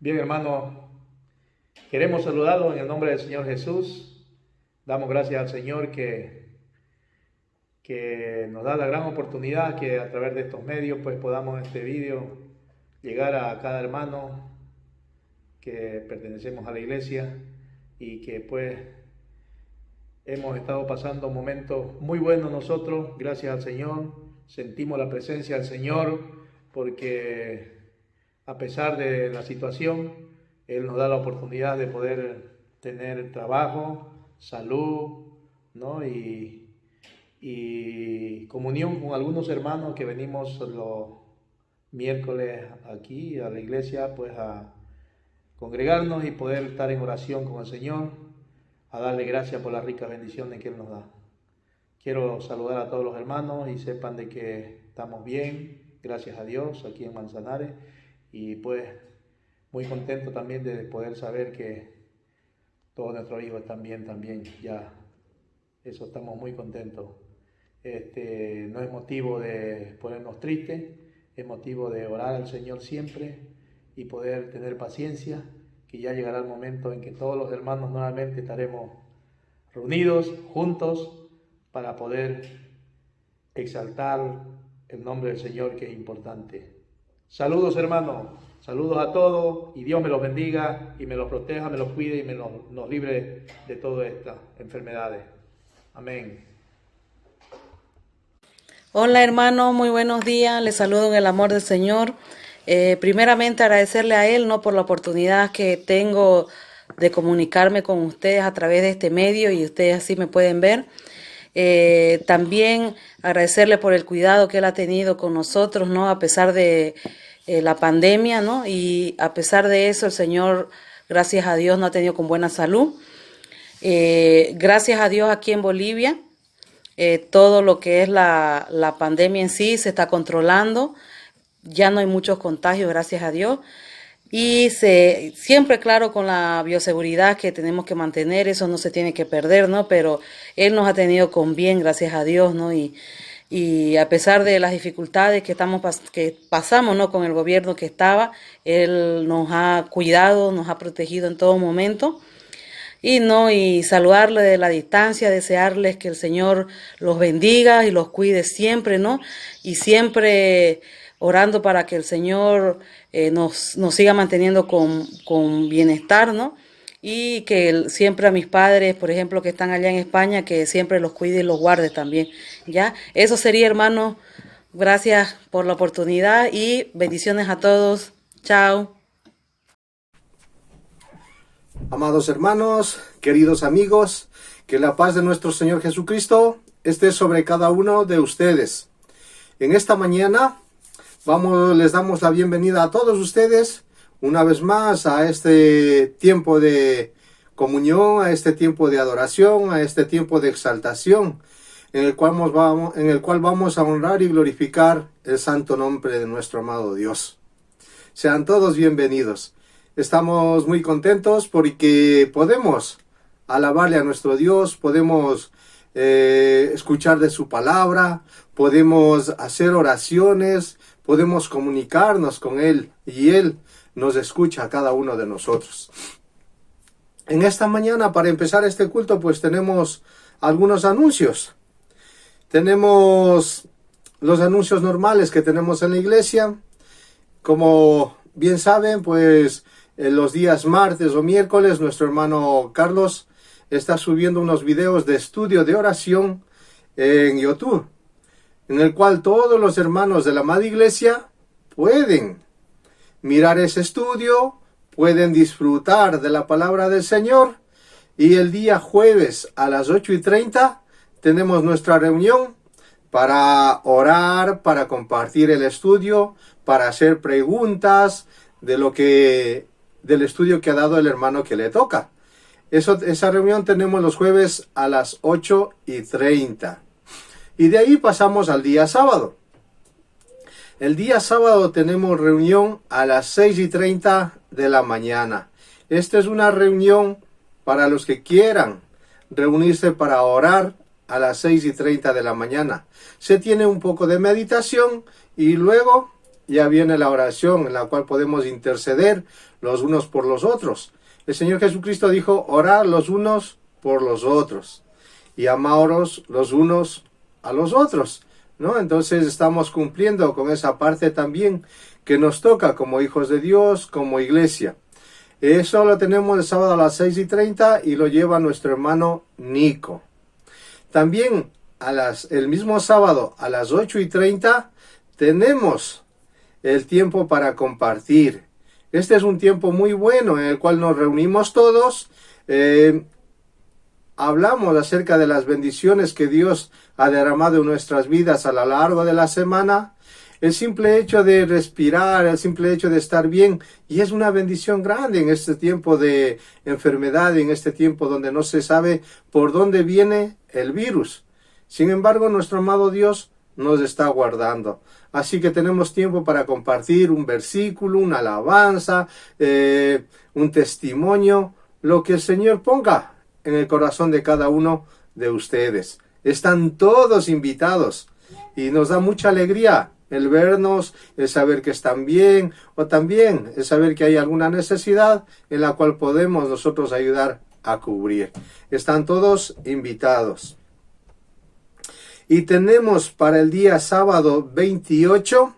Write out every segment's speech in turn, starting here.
Bien, hermano, queremos saludarlos en el nombre del Señor Jesús. Damos gracias al Señor que nos da la gran oportunidad que a través de estos medios pues podamos en este vídeo llegar a cada hermano que pertenecemos a la iglesia y que pues hemos estado pasando momentos muy buenos nosotros, gracias al Señor. Sentimos la presencia del Señor porque a pesar de la situación, Él nos da la oportunidad de poder tener trabajo, salud, ¿no? y comunión con algunos hermanos que venimos los miércoles aquí a la iglesia, pues a congregarnos y poder estar en oración con el Señor, a darle gracias por las ricas bendiciones que Él nos da. Quiero saludar a todos los hermanos y sepan de que estamos bien, gracias a Dios, aquí en Manzanares, y pues muy contento también de poder saber que todos nuestros hijos están bien también, ya, eso estamos muy contentos. No es motivo de ponernos tristes, es motivo de orar al Señor siempre y poder tener paciencia, que ya llegará el momento en que todos los hermanos nuevamente estaremos reunidos, juntos, para poder exaltar el nombre del Señor, que es importante. Saludos, hermanos, saludos a todos y Dios me los bendiga y me los proteja, me los cuide y nos libre de todas estas enfermedades. Amén. Hola hermano, muy buenos días, les saludo en el amor del Señor. Primeramente agradecerle a Él, ¿no?, por la oportunidad que tengo de comunicarme con ustedes a través de este medio y ustedes así me pueden ver. También agradecerle por el cuidado que Él ha tenido con nosotros, ¿no?, a pesar de la pandemia, ¿no?, y a pesar de eso el Señor, gracias a Dios, nos ha tenido con buena salud. Gracias a Dios aquí en Bolivia. Todo lo que es la pandemia en sí se está controlando, ya no hay muchos contagios, gracias a Dios, y siempre, claro, con la bioseguridad que tenemos que mantener, eso no se tiene que perder, ¿no? Pero Él nos ha tenido con bien, gracias a Dios, ¿no? Y a pesar de las dificultades que pasamos, ¿no?, con el gobierno que estaba, Él nos ha cuidado, nos ha protegido en todo momento. Y saludarles de la distancia, desearles que el Señor los bendiga y los cuide siempre, ¿no? Y siempre orando para que el Señor nos siga manteniendo con bienestar, ¿no? Y que siempre a mis padres, por ejemplo, que están allá en España, que siempre los cuide y los guarde también, ¿ya? Eso sería, hermano. Gracias por la oportunidad y bendiciones a todos. Chao. Amados hermanos, queridos amigos, que la paz de nuestro Señor Jesucristo esté sobre cada uno de ustedes. En esta mañana les damos la bienvenida a todos ustedes una vez más a este tiempo de comunión, a este tiempo de adoración, a este tiempo de exaltación, en el cual vamos a honrar y glorificar el santo nombre de nuestro amado Dios. Sean todos bienvenidos. Estamos muy contentos porque podemos alabarle a nuestro Dios, podemos escuchar de su palabra, podemos hacer oraciones, podemos comunicarnos con Él y Él nos escucha a cada uno de nosotros. En esta mañana, para empezar este culto, pues tenemos algunos anuncios. Tenemos los anuncios normales que tenemos en la iglesia. Como bien saben, pues en los días martes o miércoles nuestro hermano Carlos está subiendo unos videos de estudio de oración en YouTube, en el cual todos los hermanos de la amada iglesia pueden mirar ese estudio, pueden disfrutar de la palabra del Señor. Y el día jueves a las 8:30 tenemos nuestra reunión para orar, para compartir el estudio, para hacer preguntas del estudio que ha dado el hermano que le toca. Esa reunión tenemos los jueves a las 8:30. Y de ahí pasamos al día sábado. El día sábado tenemos reunión a las 6:30 de la mañana. Esta es una reunión para los que quieran reunirse para orar a las 6:30 de la mañana. Se tiene un poco de meditación y luego ya viene la oración en la cual podemos interceder los unos por los otros. El Señor Jesucristo dijo, orad los unos por los otros y amaos los unos a los otros, ¿no? Entonces estamos cumpliendo con esa parte también que nos toca como hijos de Dios, como iglesia. Eso lo tenemos el sábado a las 6:30 y lo lleva nuestro hermano Nico. También el mismo sábado a las 8:30 tenemos el tiempo para compartir. Este es un tiempo muy bueno en el cual nos reunimos todos, hablamos acerca de las bendiciones que Dios ha derramado en nuestras vidas a lo largo de la semana. El simple hecho de respirar, el simple hecho de estar bien, y es una bendición grande en este tiempo de enfermedad, en este tiempo donde no se sabe por dónde viene el virus. Sin embargo, nuestro amado Dios nos está guardando. Así que tenemos tiempo para compartir un versículo, una alabanza, un testimonio, lo que el Señor ponga en el corazón de cada uno de ustedes. Están todos invitados y nos da mucha alegría el vernos, el saber que están bien, o también el saber que hay alguna necesidad en la cual podemos nosotros ayudar a cubrir. Están todos invitados. Y tenemos para el día sábado 28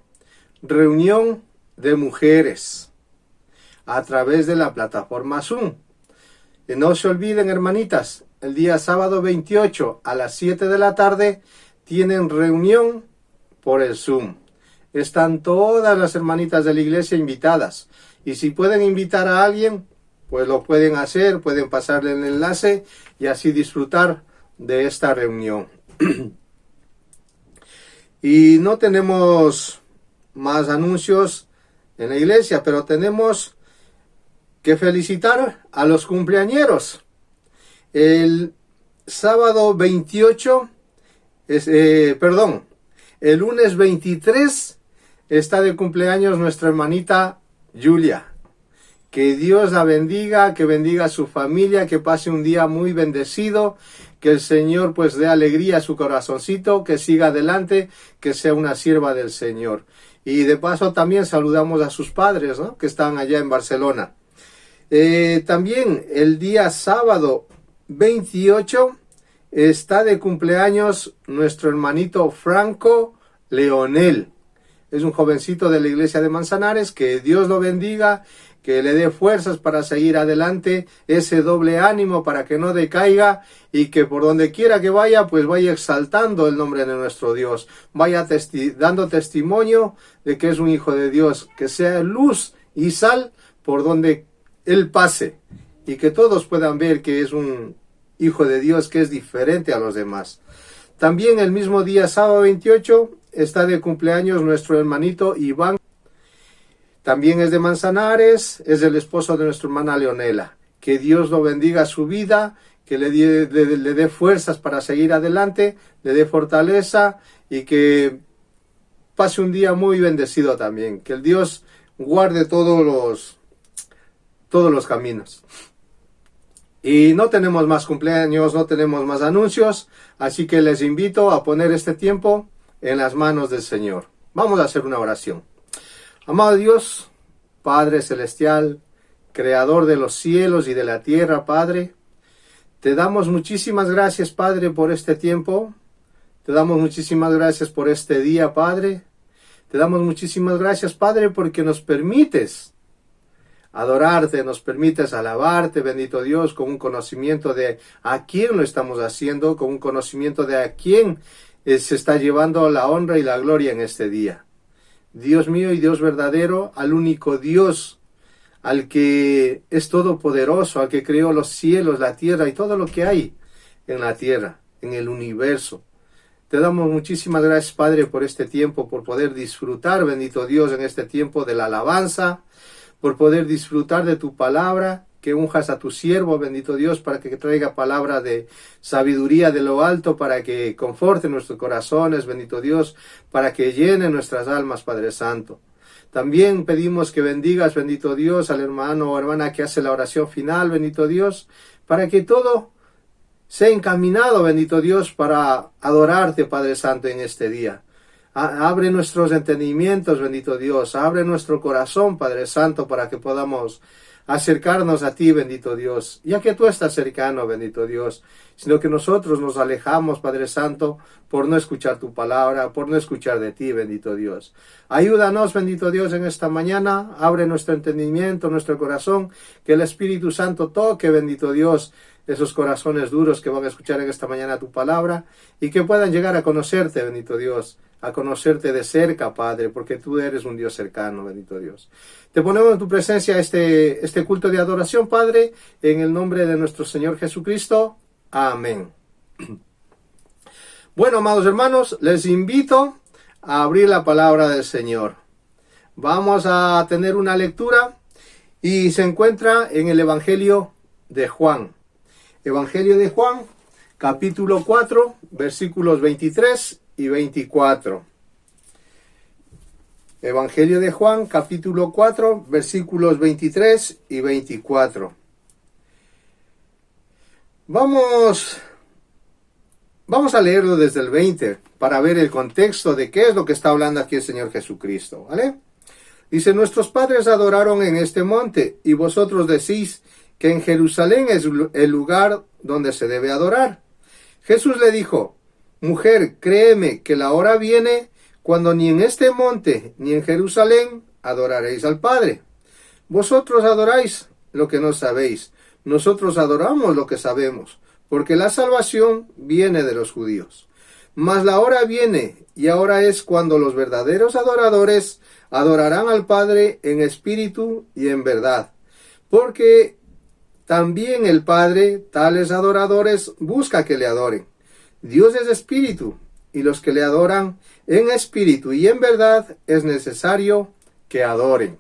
reunión de mujeres a través de la plataforma Zoom. Y no se olviden, hermanitas, el día sábado 28 a las 7 de la tarde tienen reunión por el Zoom. Están todas las hermanitas de la iglesia invitadas. Y si pueden invitar a alguien, pues lo pueden hacer, pueden pasarle el enlace y así disfrutar de esta reunión. Y no tenemos más anuncios en la iglesia, pero tenemos que felicitar a los cumpleañeros. El sábado 28, el lunes 23 está de cumpleaños nuestra hermanita Julia. Que Dios la bendiga, que bendiga a su familia, que pase un día muy bendecido, que el Señor pues dé alegría a su corazoncito, que siga adelante, que sea una sierva del Señor. Y de paso también saludamos a sus padres, ¿no?, que están allá en Barcelona. También el día sábado 28 está de cumpleaños nuestro hermanito Franco Leonel. Es un jovencito de la iglesia de Manzanares, que Dios lo bendiga, que le dé fuerzas para seguir adelante, ese doble ánimo para que no decaiga y que por donde quiera que vaya, pues vaya exaltando el nombre de nuestro Dios, vaya dando testimonio de que es un hijo de Dios, que sea luz y sal por donde él pase y que todos puedan ver que es un hijo de Dios que es diferente a los demás. También el mismo día, sábado 28, está de cumpleaños nuestro hermanito Iván. También es de Manzanares, es el esposo de nuestra hermana Leonela. Que Dios lo bendiga su vida, que le dé fuerzas para seguir adelante, le dé fortaleza y que pase un día muy bendecido también. Que el Dios guarde todos los caminos. Y no tenemos más cumpleaños, no tenemos más anuncios, así que les invito a poner este tiempo en las manos del Señor. Vamos a hacer una oración. Amado Dios, Padre Celestial, Creador de los cielos y de la tierra, Padre, te damos muchísimas gracias, Padre, por este tiempo. Te damos muchísimas gracias por este día, Padre. Te damos muchísimas gracias, Padre, porque nos permites adorarte, nos permites alabarte, bendito Dios, con un conocimiento de a quién lo estamos haciendo, con un conocimiento de a quién se está llevando la honra y la gloria en este día. Dios mío y Dios verdadero, al único Dios, al que es todopoderoso, al que creó los cielos, la tierra y todo lo que hay en la tierra, en el universo. Te damos muchísimas gracias, Padre, por este tiempo, por poder disfrutar, bendito Dios, en este tiempo de la alabanza, por poder disfrutar de tu palabra, que unjas a tu siervo, bendito Dios, para que traiga palabra de sabiduría de lo alto, para que conforte nuestros corazones, bendito Dios, para que llene nuestras almas, Padre Santo. También pedimos que bendigas, bendito Dios, al hermano o hermana que hace la oración final, bendito Dios, para que todo sea encaminado, bendito Dios, para adorarte, Padre Santo, en este día. Abre nuestros entendimientos, bendito Dios. Abre nuestro corazón, Padre Santo, para que podamos acercarnos a ti, bendito Dios, ya que tú estás cercano, bendito Dios, sino que nosotros nos alejamos, Padre Santo, por no escuchar tu palabra, por no escuchar de ti, bendito Dios. Ayúdanos, bendito Dios, en esta mañana, abre nuestro entendimiento, nuestro corazón, que el Espíritu Santo toque, bendito Dios, esos corazones duros que van a escuchar en esta mañana tu palabra, y que puedan llegar a conocerte, bendito Dios, a conocerte de cerca, Padre, porque tú eres un Dios cercano, bendito Dios. Te ponemos en tu presencia este culto de adoración, Padre, en el nombre de nuestro Señor Jesucristo. Amén. Bueno, amados hermanos, les invito a abrir la palabra del Señor. Vamos a tener una lectura y se encuentra en el Evangelio de Juan. Evangelio de Juan, capítulo 4, versículos 23 y 24. Evangelio de Juan, capítulo 4, versículos 23 y 24. Vamos a leerlo desde el 20 para ver el contexto de qué es lo que está hablando aquí el Señor Jesucristo, ¿vale? Dice, nuestros padres adoraron en este monte y vosotros decís que en Jerusalén es el lugar donde se debe adorar. Jesús le dijo, mujer, créeme que la hora viene cuando ni en este monte ni en Jerusalén adoraréis al Padre. Vosotros adoráis lo que no sabéis, nosotros adoramos lo que sabemos, porque la salvación viene de los judíos. Mas la hora viene, y ahora es cuando los verdaderos adoradores adorarán al Padre en espíritu y en verdad, porque también el Padre, tales adoradores, busca que le adoren. Dios es espíritu, y los que le adoran en espíritu y en verdad es necesario que adoren.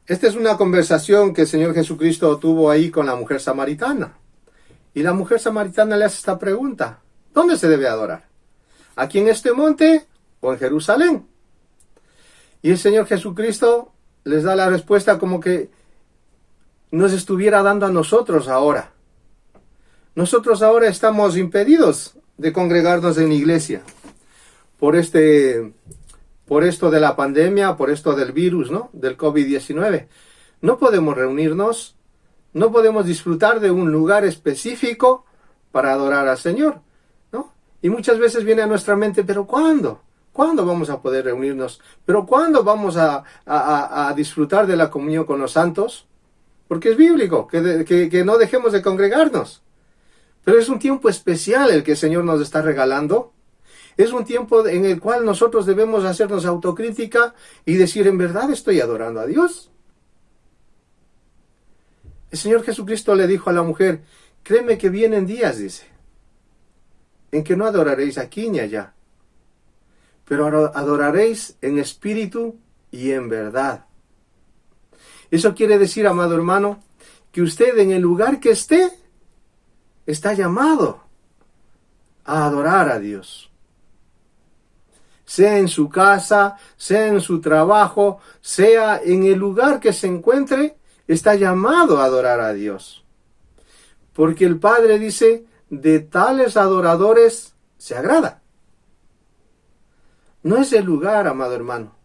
Esta es una conversación que el Señor Jesucristo tuvo ahí con la mujer samaritana. Y la mujer samaritana le hace esta pregunta, ¿dónde se debe adorar? ¿Aquí en este monte o en Jerusalén? Y el Señor Jesucristo les da la respuesta como que nos estuviera dando a nosotros ahora. Nosotros ahora estamos impedidos de congregarnos en la iglesia por esto de la pandemia, por esto del virus, ¿no? Del COVID-19. No podemos reunirnos, no podemos disfrutar de un lugar específico para adorar al Señor, ¿no? Y muchas veces viene a nuestra mente, ¿pero cuándo? ¿Cuándo vamos a poder reunirnos? ¿Pero cuándo vamos a disfrutar de la comunión con los santos? Porque es bíblico que no dejemos de congregarnos. Pero es un tiempo especial el que el Señor nos está regalando. Es un tiempo en el cual nosotros debemos hacernos autocrítica y decir, ¿en verdad estoy adorando a Dios? El Señor Jesucristo le dijo a la mujer, créeme que vienen días, dice, en que no adoraréis aquí ni allá, pero adoraréis en espíritu y en verdad. Eso quiere decir, amado hermano, que usted en el lugar que esté, está llamado a adorar a Dios. Sea en su casa, sea en su trabajo, sea en el lugar que se encuentre, está llamado a adorar a Dios. Porque el Padre dice, de tales adoradores se agrada. No es el lugar, amado hermano.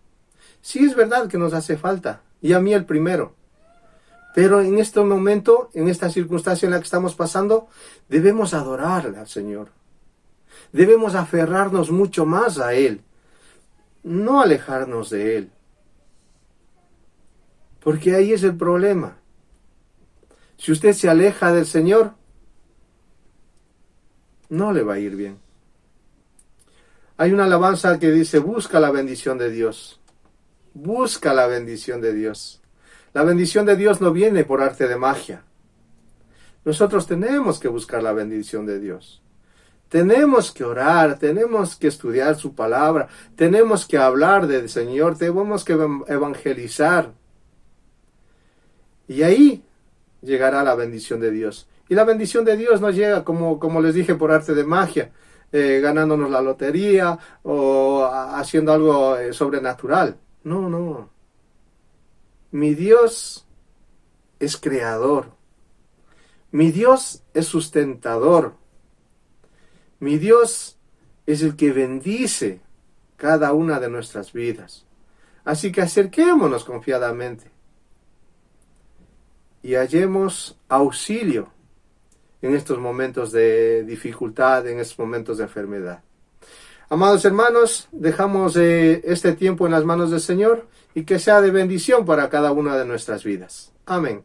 Sí es verdad que nos hace falta, y a mí el primero. Pero en este momento, en esta circunstancia en la que estamos pasando, debemos adorar al Señor. Debemos aferrarnos mucho más a Él, no alejarnos de Él. Porque ahí es el problema. Si usted se aleja del Señor, no le va a ir bien. Hay una alabanza que dice, busca la bendición de Dios. Busca la bendición de Dios. La bendición de Dios no viene por arte de magia. Nosotros tenemos que buscar la bendición de Dios. Tenemos que orar, tenemos que estudiar su palabra, tenemos que hablar del Señor, tenemos que evangelizar. Y ahí llegará la bendición de Dios. Y la bendición de Dios no llega, como les dije, por arte de magia, ganándonos la lotería o haciendo algo sobrenatural. No, no. Mi Dios es creador. Mi Dios es sustentador. Mi Dios es el que bendice cada una de nuestras vidas. Así que acerquémonos confiadamente y hallemos auxilio en estos momentos de dificultad, en estos momentos de enfermedad. Amados hermanos, dejamos este tiempo en las manos del Señor y que sea de bendición para cada una de nuestras vidas. Amén.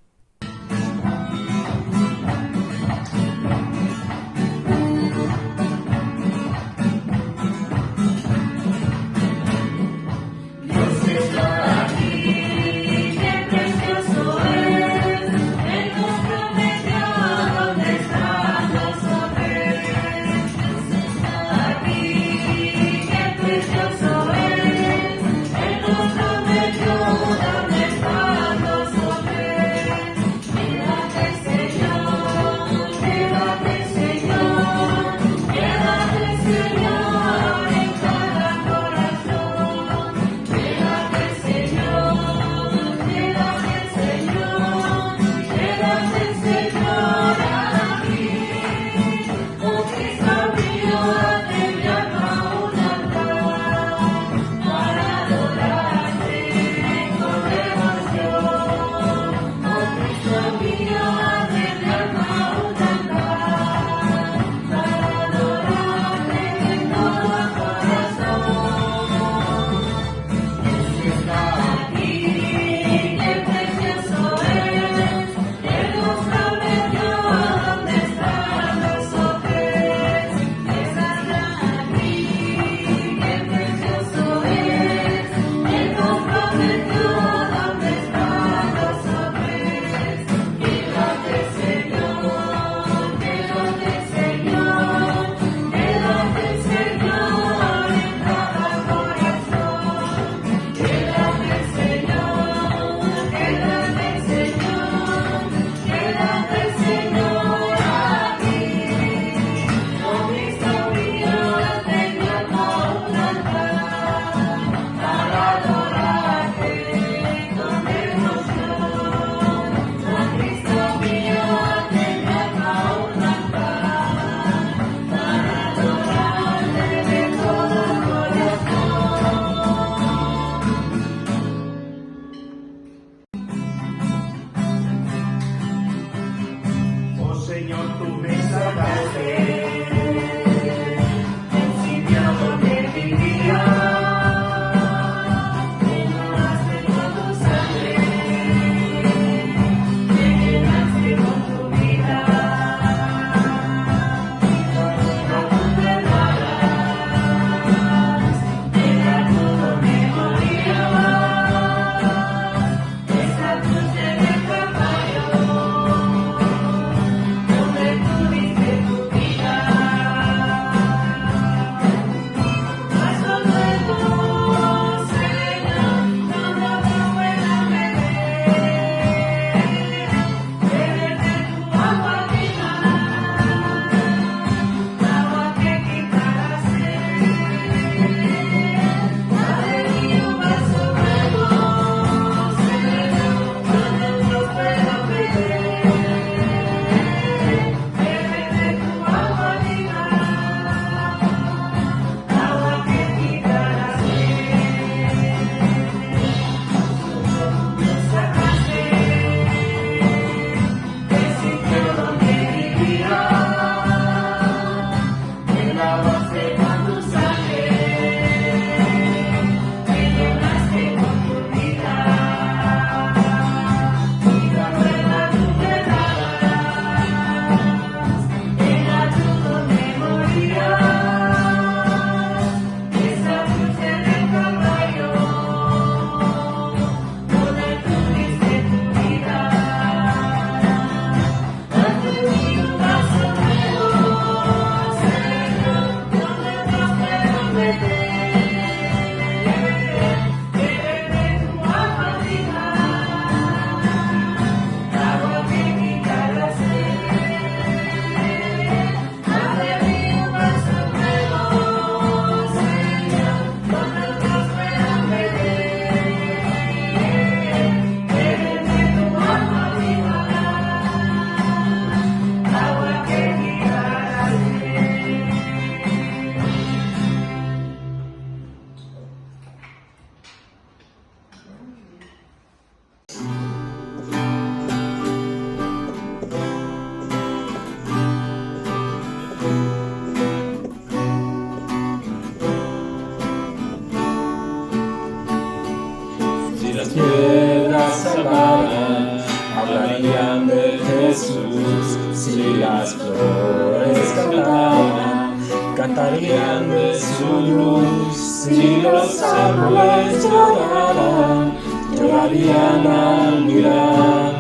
Jesús. Si las flores cantaran, cantarían de su luz. Si los árboles lloraran, llorarían al mirar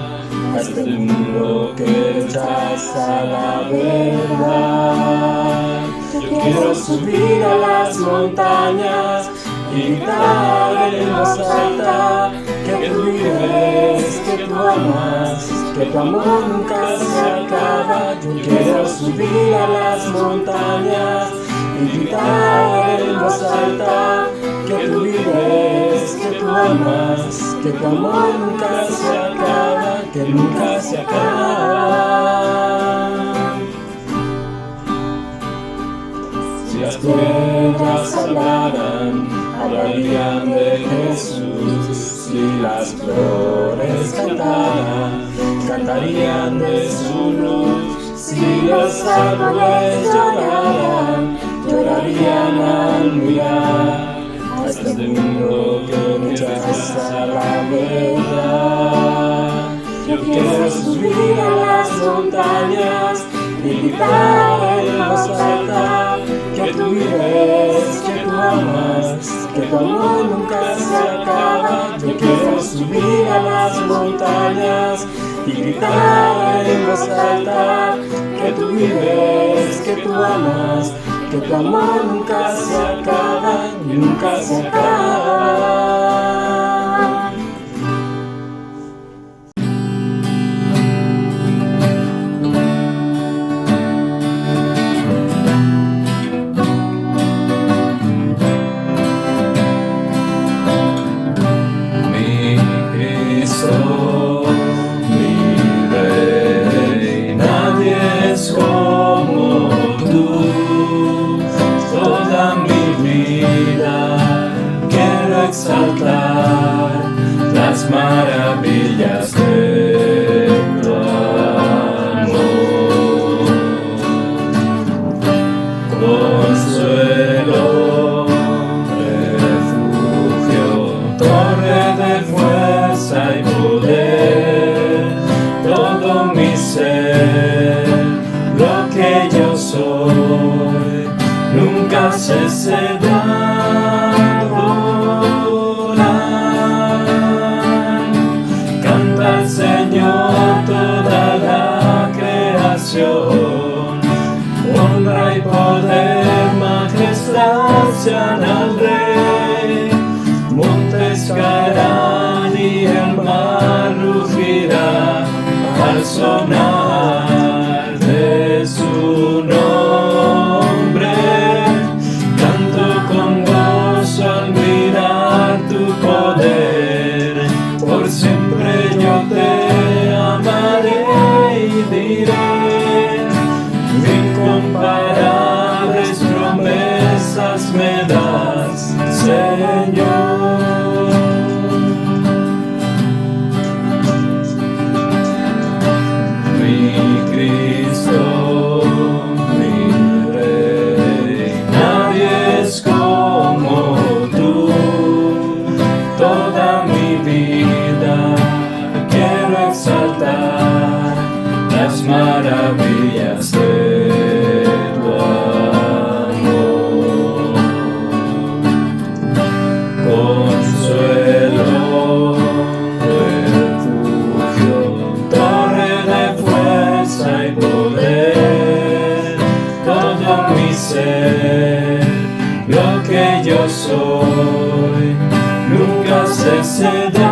a este mundo que rechaza la verdad. Yo quiero subir a las montañas y gritar en voz alta que tú vives, que tú amas, que tu amor nunca se acaba. Yo quiero subir a las montañas y gritar en voz alta que tú vives, que tú amas, que tu amor nunca se acaba, que nunca se acaba. Si las piedras hablaran, hablarían de Jesús. Si las flores cantaran, cantarían de su luz. Si los árboles lloraran, llorarían al mirar a este mundo que rechaza la verdad. Yo quiero subir a las montañas y gritar en voz alta que tú vives, que tú amas, que tu amor nunca se acaba. Yo quiero subir a las montañas y gritar en voz alta que tú vives, que tú amas, que tu amor nunca se acaba, nunca se acaba. Exaltar las maravillas de tu amor, consuelo, refugio, torre de fuerza y poder, todo mi ser, lo que yo soy, nunca cesará. Honra y poder, majestad sean al Rey. Montes caerán y el mar rugirá al sonar de su nombre. Canto con gozo al mirar tu poder. Por siempre yo te amaré y diré: incomparables promesas me das, Señor. Mi Cristo, mi Rey, nadie es como tú. Toda mi vida quiero exaltar las maravillas de tu amor. Consuelo, refugio, torre de fuerza y poder, todo mi ser, lo que yo soy, nunca cesará de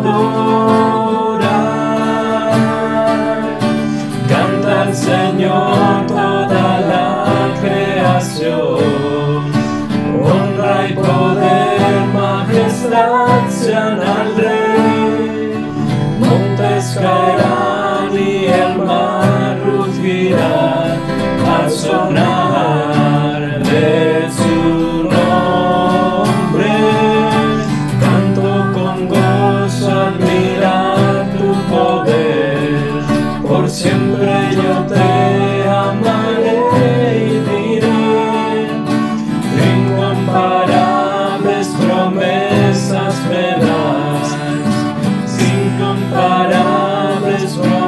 adorar. Canta al Señor toda la creación, honra y poder, majestad sean al Rey. Montes caerán y el mar rugirá al sonar de su nombre. Canto con gozo al mirar tu poder. Por siempre yo te amaré y diré: incomparables promesas me das, incomparables promesas.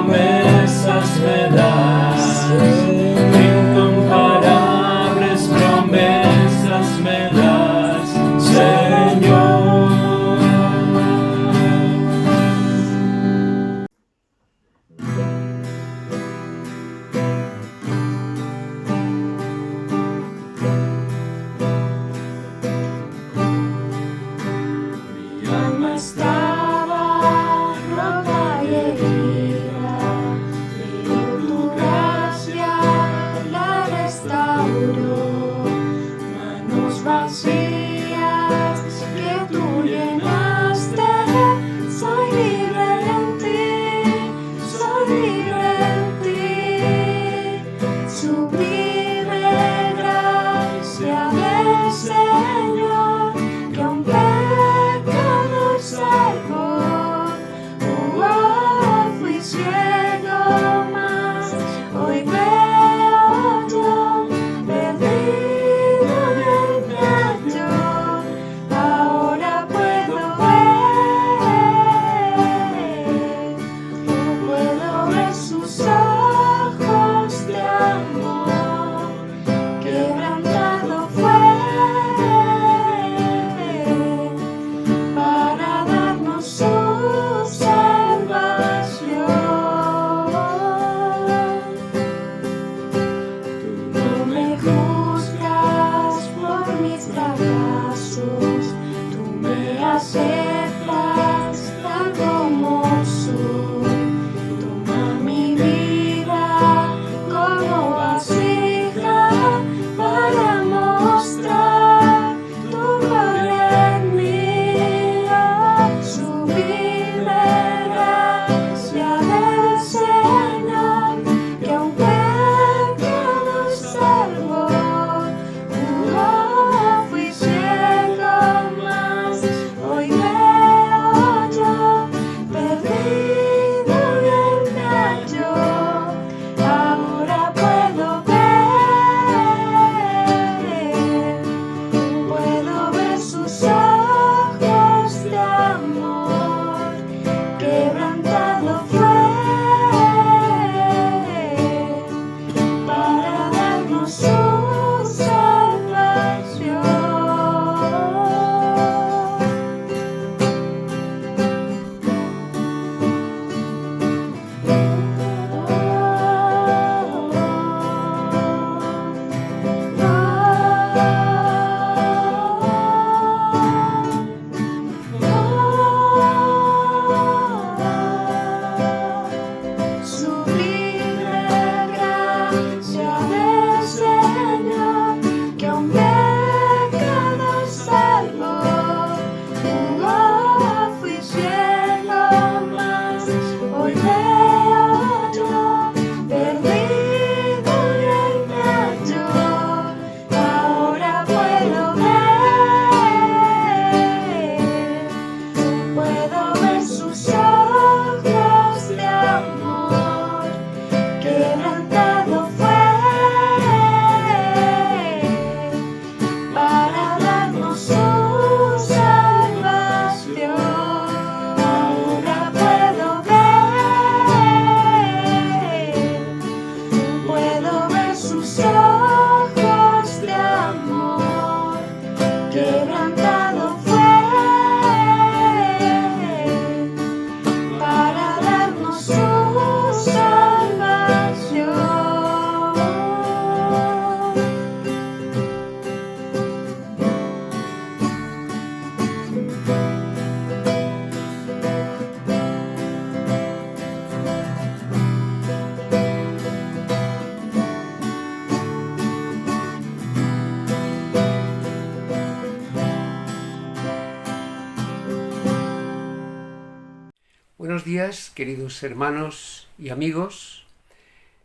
Buenos días, queridos hermanos y amigos.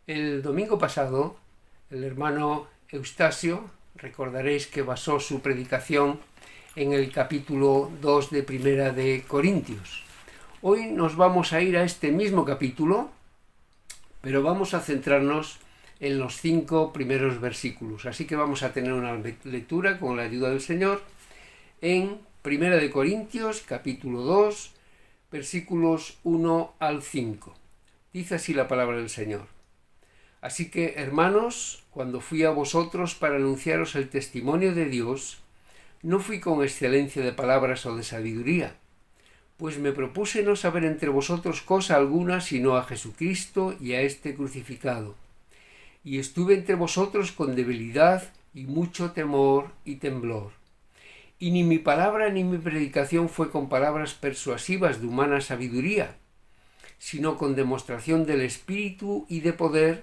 El domingo pasado, el hermano Eustasio, recordaréis que basó su predicación en el capítulo 2 de Primera de Corintios. Hoy nos vamos a ir a este mismo capítulo, pero vamos a centrarnos en los 5 primeros versículos. Así que vamos a tener una lectura con la ayuda del Señor en Primera de Corintios, capítulo 2, versículos 1 al 5. Dice así la palabra del Señor. Así que, hermanos, cuando fui a vosotros para anunciaros el testimonio de Dios, no fui con excelencia de palabras o de sabiduría, pues me propuse no saber entre vosotros cosa alguna sino a Jesucristo y a este crucificado. Y estuve entre vosotros con debilidad y mucho temor y temblor. Y ni mi palabra ni mi predicación fue con palabras persuasivas de humana sabiduría, sino con demostración del Espíritu y de poder,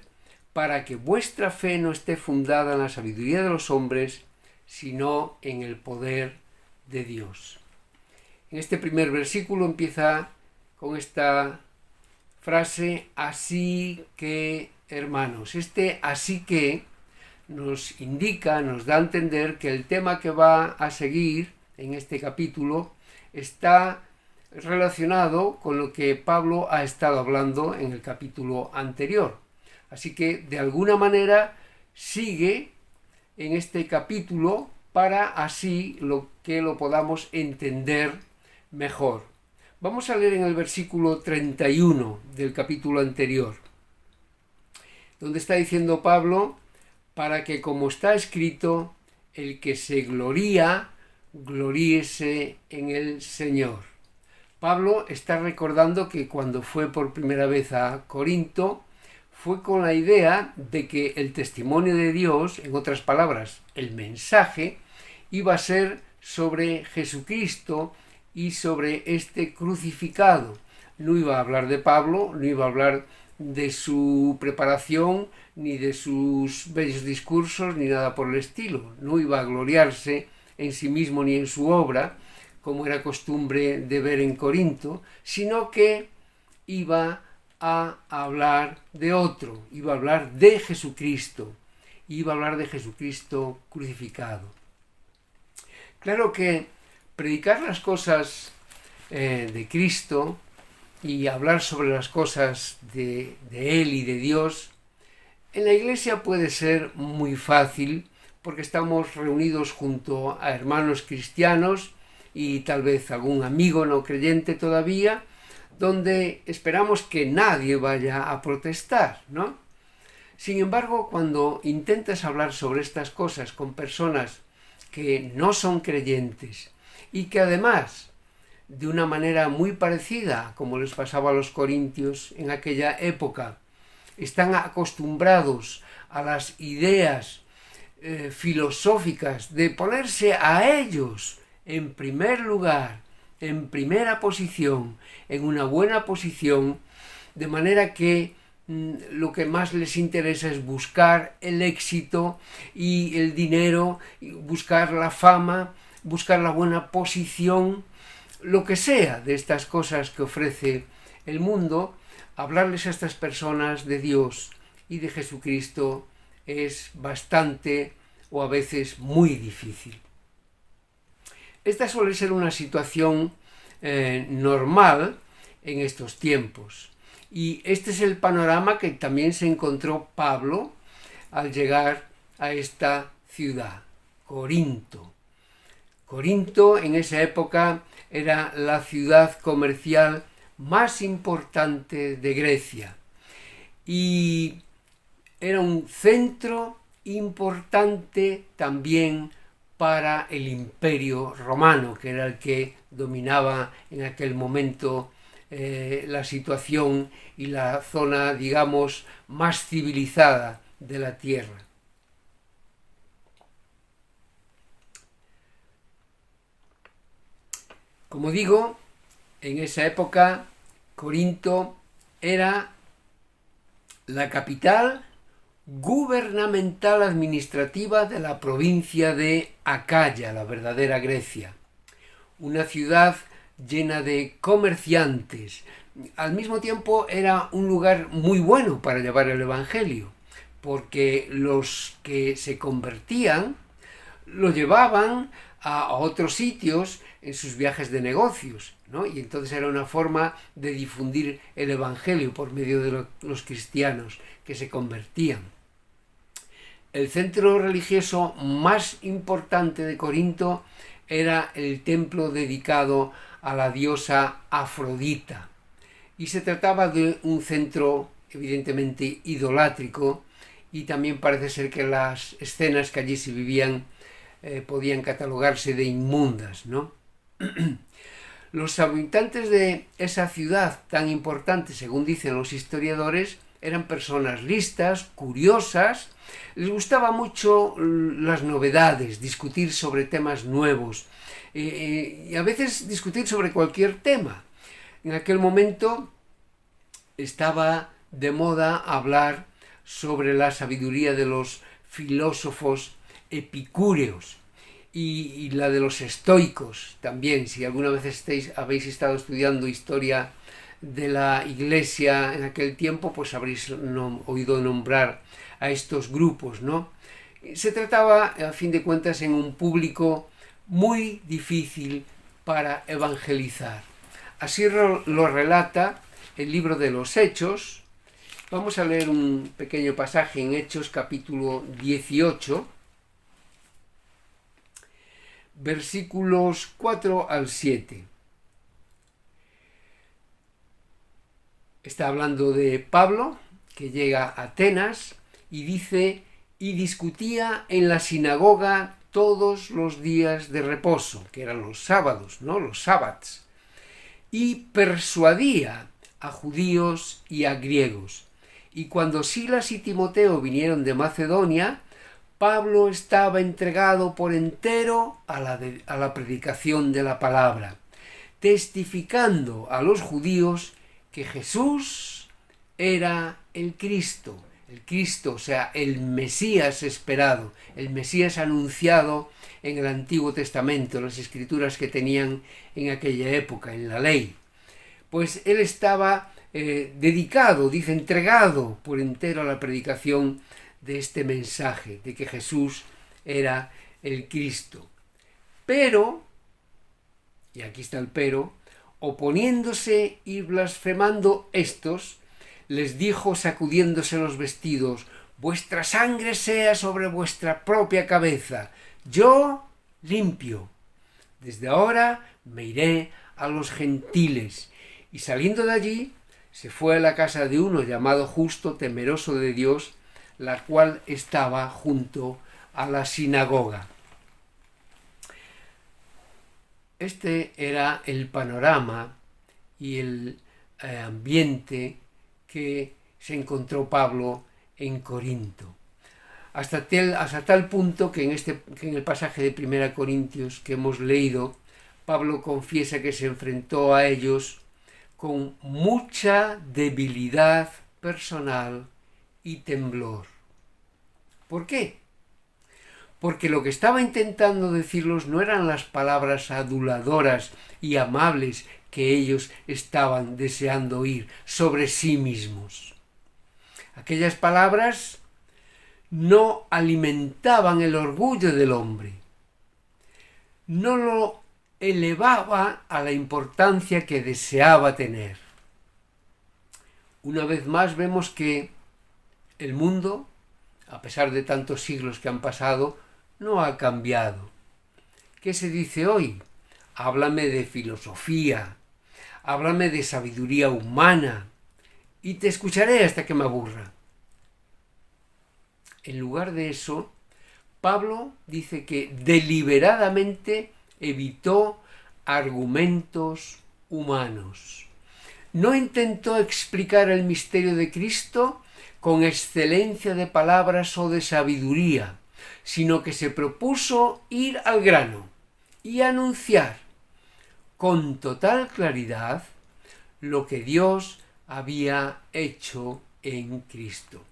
para que vuestra fe no esté fundada en la sabiduría de los hombres, sino en el poder de Dios. En este primer versículo empieza con esta frase, así que, hermanos. Este así que nos indica, nos da a entender que el tema que va a seguir en este capítulo está relacionado con lo que Pablo ha estado hablando en el capítulo anterior. Así que, de alguna manera, sigue en este capítulo para así que lo podamos entender mejor. Vamos a leer en el versículo 31 del capítulo anterior, donde está diciendo Pablo, para que, como está escrito, el que se gloría, gloríese en el Señor. Pablo está recordando que cuando fue por primera vez a Corinto, fue con la idea de que el testimonio de Dios, en otras palabras, el mensaje, iba a ser sobre Jesucristo y sobre este crucificado. No iba a hablar de Pablo, no iba a hablar de su preparación, ni de sus bellos discursos, ni nada por el estilo. No iba a gloriarse en sí mismo ni en su obra, como era costumbre de ver en Corinto, sino que iba a hablar de otro, iba a hablar de Jesucristo, iba a hablar de Jesucristo crucificado. Claro que predicar las cosas de Cristo y hablar sobre las cosas de Él y de Dios, en la iglesia puede ser muy fácil porque estamos reunidos junto a hermanos cristianos y tal vez algún amigo no creyente todavía, donde esperamos que nadie vaya a protestar, ¿no? Sin embargo, cuando intentas hablar sobre estas cosas con personas que no son creyentes y que además, de una manera muy parecida, como les pasaba a los corintios en aquella época, están acostumbrados a las ideas filosóficas de ponerse a ellos en primer lugar, en primera posición, en una buena posición, de manera que lo que más les interesa es buscar el éxito y el dinero, buscar la fama, buscar la buena posición, lo que sea de estas cosas que ofrece el mundo. Hablarles a estas personas de Dios y de Jesucristo es bastante o a veces muy difícil. Esta suele ser una situación normal en estos tiempos. Y este es el panorama que también se encontró Pablo al llegar a esta ciudad, Corinto. Corinto en esa época era la ciudad comercial más importante de Grecia y era un centro importante también para el Imperio Romano, que era el que dominaba en aquel momento la situación y la zona, digamos, más civilizada de la tierra. Como digo, en esa época Corinto era la capital gubernamental administrativa de la provincia de Acaya, la verdadera Grecia. Una ciudad llena de comerciantes, al mismo tiempo era un lugar muy bueno para llevar el Evangelio, porque los que se convertían lo llevaban a otros sitios en sus viajes de negocios, ¿no? Y entonces era una forma de difundir el Evangelio por medio de los cristianos que se convertían. El centro religioso más importante de Corinto era el templo dedicado a la diosa Afrodita, y se trataba de un centro evidentemente idolátrico, y también parece ser que las escenas que allí se vivían podían catalogarse de inmundas, ¿no? Los habitantes de esa ciudad tan importante, según dicen los historiadores, eran personas listas, curiosas, les gustaba mucho las novedades, discutir sobre temas nuevos, y a veces discutir sobre cualquier tema. En aquel momento estaba de moda hablar sobre la sabiduría de los filósofos epicúreos y la de los estoicos también. Si alguna vez habéis estado estudiando historia de la Iglesia en aquel tiempo, pues habréis oído nombrar a estos grupos, ¿no? Se trataba, a fin de cuentas, en un público muy difícil para evangelizar. Así lo relata el libro de los Hechos. Vamos a leer un pequeño pasaje en Hechos capítulo 18, versículos 4 al 7. Está hablando de Pablo, que llega a Atenas, y dice: y discutía en la sinagoga todos los días de reposo, que eran los sábados, ¿no? Los sábados, y persuadía a judíos y a griegos. Y cuando Silas y Timoteo vinieron de Macedonia, Pablo estaba entregado por entero a la predicación de la palabra, testificando a los judíos que Jesús era el Cristo, o sea, el Mesías esperado, el Mesías anunciado en el Antiguo Testamento, las escrituras que tenían en aquella época, en la ley. Pues él estaba dedicado, dice, entregado por entero a la predicación de este mensaje, de que Jesús era el Cristo. Pero, y aquí está el pero, oponiéndose y blasfemando estos, les dijo sacudiéndose los vestidos: vuestra sangre sea sobre vuestra propia cabeza, yo limpio. Desde ahora me iré a los gentiles. Y saliendo de allí, se fue a la casa de uno llamado Justo, temeroso de Dios, la cual estaba junto a la sinagoga. Este era el panorama y el ambiente que se encontró Pablo en Corinto. Hasta tal punto que en el pasaje de 1 Corintios que hemos leído, Pablo confiesa que se enfrentó a ellos con mucha debilidad personal y temblor. ¿Por qué? Porque lo que estaba intentando decirlos no eran las palabras aduladoras y amables que ellos estaban deseando oír sobre sí mismos. Aquellas palabras no alimentaban el orgullo del hombre, no lo elevaba a la importancia que deseaba tener. Una vez más vemos que el mundo, a pesar de tantos siglos que han pasado, no ha cambiado. ¿Qué se dice hoy? Háblame de filosofía, háblame de sabiduría humana, y te escucharé hasta que me aburra. En lugar de eso, Pablo dice que deliberadamente evitó argumentos humanos. No intentó explicar el misterio de Cristo con excelencia de palabras o de sabiduría, sino que se propuso ir al grano y anunciar con total claridad lo que Dios había hecho en Cristo.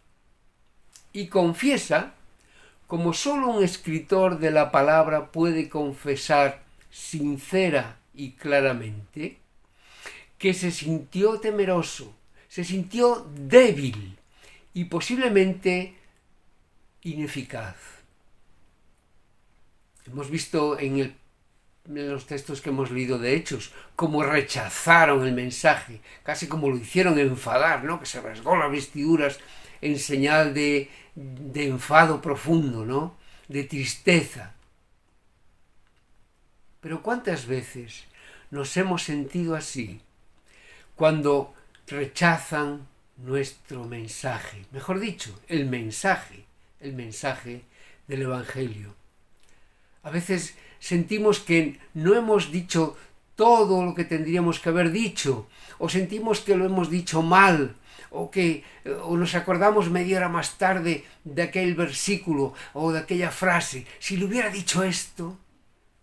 Y confiesa, como sólo un escritor de la palabra puede confesar sincera y claramente, que se sintió temeroso, se sintió débil y posiblemente ineficaz. Hemos visto en los textos que hemos leído de Hechos cómo rechazaron el mensaje, casi como lo hicieron enfadar, ¿no? Que se rasgó las vestiduras en señal de enfado profundo, ¿no? De tristeza. Pero ¿cuántas veces nos hemos sentido así cuando rechazan nuestro mensaje? Mejor dicho, el mensaje del Evangelio. A veces sentimos que no hemos dicho todo lo que tendríamos que haber dicho, o sentimos que lo hemos dicho mal, o nos acordamos media hora más tarde de aquel versículo o de aquella frase. Si le hubiera dicho esto,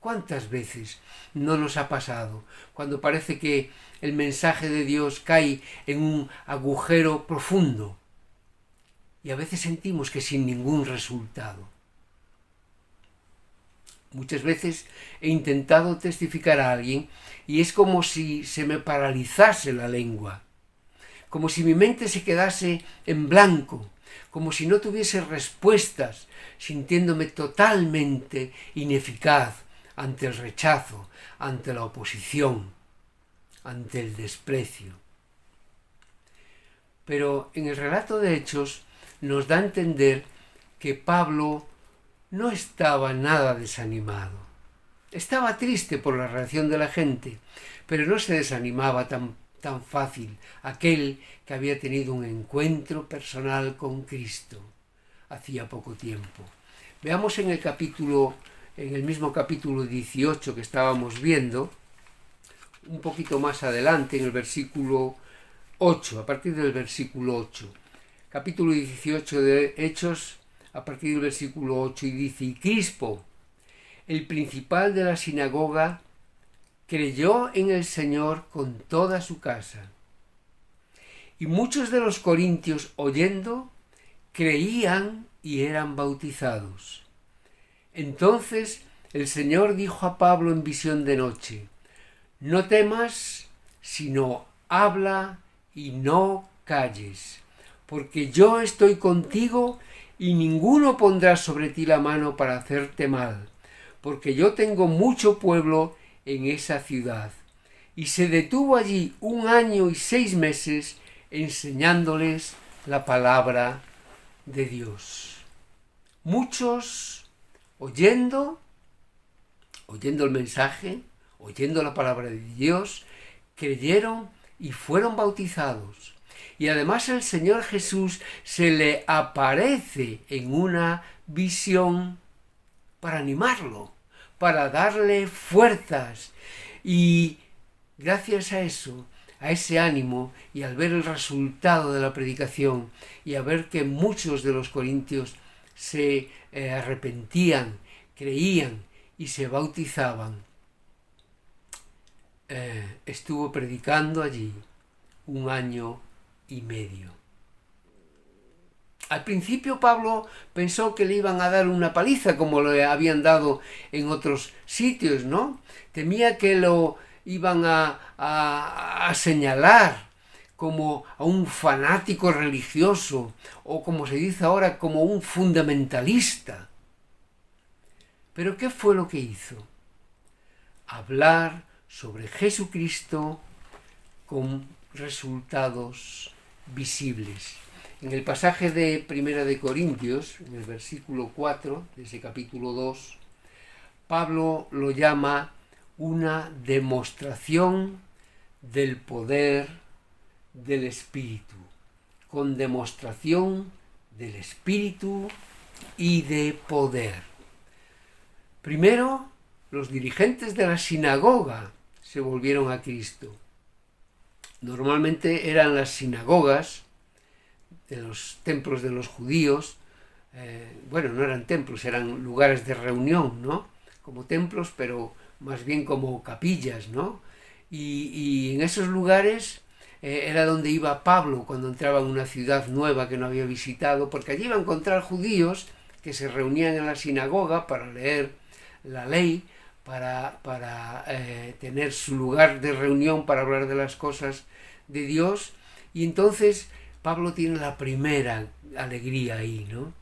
¿cuántas veces no nos ha pasado? Cuando parece que el mensaje de Dios cae en un agujero profundo y a veces sentimos que sin ningún resultado. Muchas veces he intentado testificar a alguien y es como si se me paralizase la lengua, como si mi mente se quedase en blanco, como si no tuviese respuestas, sintiéndome totalmente ineficaz ante el rechazo, ante la oposición, ante el desprecio. Pero en el relato de Hechos nos da a entender que Pablo no estaba nada desanimado. Estaba triste por la reacción de la gente, pero no se desanimaba tan fácil aquel que había tenido un encuentro personal con Cristo hacía poco tiempo. Veamos en el mismo capítulo 18 que estábamos viendo, un poquito más adelante, en el versículo 8, a partir del versículo 8. Capítulo 18 de Hechos, a partir del versículo 8, y dice: y Crispo, el principal de la sinagoga, creyó en el Señor con toda su casa. Y muchos de los corintios, oyendo, creían y eran bautizados. Entonces el Señor dijo a Pablo en visión de noche: no temas, sino habla y no calles, porque yo estoy contigo y ninguno pondrá sobre ti la mano para hacerte mal, porque yo tengo mucho pueblo en esa ciudad. Y se detuvo allí 1 año y 6 meses enseñándoles la palabra de Dios. Muchos, oyendo el mensaje, oyendo la palabra de Dios, creyeron y fueron bautizados. Y además el Señor Jesús se le aparece en una visión para animarlo, para darle fuerzas. Y gracias a eso, a ese ánimo, y al ver el resultado de la predicación, y a ver que muchos de los corintios se arrepentían, creían y se bautizaban, estuvo predicando allí 1 año y medio. Al principio Pablo pensó que le iban a dar una paliza como le habían dado en otros sitios, ¿no? Temía que lo iban a señalar como a un fanático religioso, o como se dice ahora, como un fundamentalista. Pero ¿qué fue lo que hizo? Hablar sobre Jesucristo con resultados visibles. En el pasaje de 1 de Corintios, en el versículo 4 de ese capítulo 2, Pablo lo llama una demostración del poder del Espíritu, con demostración del Espíritu y de poder. Primero, los dirigentes de la sinagoga se volvieron a Cristo. Normalmente eran las sinagogas de los templos de los judíos, no eran templos, eran lugares de reunión, ¿no? Como templos, pero más bien como capillas, ¿no? Y en esos lugares era donde iba Pablo cuando entraba en una ciudad nueva que no había visitado, porque allí iba a encontrar judíos que se reunían en la sinagoga para leer la ley, para tener su lugar de reunión para hablar de las cosas de Dios. Y entonces Pablo tiene la primera alegría ahí, ¿no?